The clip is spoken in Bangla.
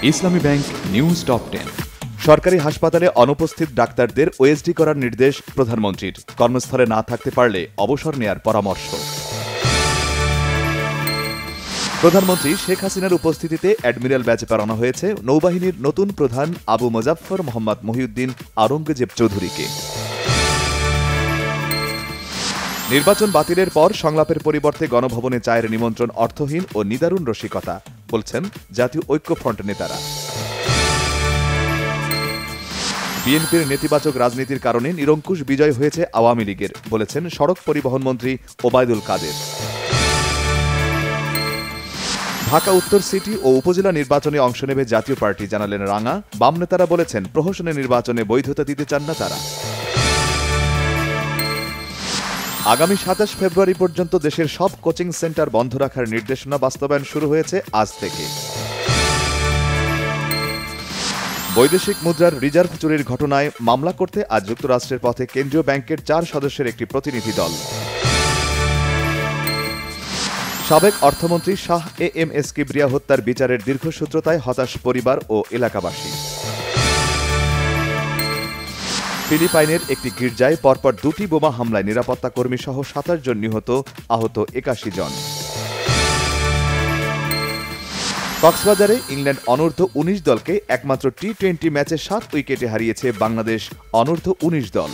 ইসলামী ব্যাংক নিউজ টপ 10। সরকারি হাসপাতালে অনুপস্থিত ডাক্তারদের ওএসডি করার নির্দেশ প্রধানমন্ত্রীর। কর্মস্থলে না থাকতে পারলে অবসর নেয়ার পরামর্শ। প্রধানমন্ত্রী শেখ হাসিনার উপস্থিতিতে অ্যাডমিরাল ব্যাচে পাঠানো হয়েছে নৌবাহিনীর নতুন প্রধান আবু মোজাফফর মোহাম্মদ মহিউদ্দিন আওরঙ্গজেব চৌধুরীকে। নির্বাচন বাতিলের পর সংলাপের পরিবর্তে গণভবনে চায়ের নিমন্ত্রণ অর্থহীন ও নিদারুণ রসিকতা, বলছেন জাতীয় ঐক্যফ্রন্ট নেতারা। বিএনপির নেতিবাচক রাজনীতির কারণে নিরঙ্কুশ বিজয় হয়েছে আওয়ামী লীগের, বলেছেন সড়ক পরিবহন মন্ত্রী ওবায়দুল কাদের। ঢাকা উত্তর সিটি ও উপজেলা নির্বাচনে অংশ নেবে জাতীয় পার্টি, জানালেন রাঙা। বাম নেতারা বলেছেন প্রহসনের নির্বাচনে বৈধতা দিতে চান না তারা। আগামী ২৭ ফেব্রুয়ারি পর্যন্ত দেশের সব কোচিং সেন্টার বন্ধ রাখার নির্দেশনা বাস্তবায়ন শুরু হয়েছে আজ থেকে। বৈদেশিক মুদ্রার রিজার্ভ চুরির ঘটনায় মামলা করতে আজ যুক্তরাষ্ট্রের পথে কেন্দ্রীয় ব্যাংকের ৪ সদস্যের একটি প্রতিনিধি দল। সাবেক অর্থমন্ত্রী শাহ এএমএস কিবরিয়া হত্যার বিচারের দীর্ঘসূত্রতায় হতাশ পরিবার ও এলাকাবাসী। ফিলিপাইনের একটি গির্জায় পরপর ২টি বোমা হামলায় নিরাপত্তা কর্মী সহ ২৭ জন নিহত, আহত ৮১ জন। কক্সবাজারে ইংল্যান্ড অনূর্ধ্ব ১৯ দলকে একমাত্র টি-20 ম্যাচে ৭ উইকেটে হারিয়েছে বাংলাদেশ অনূর্ধ্ব ১৯ দল।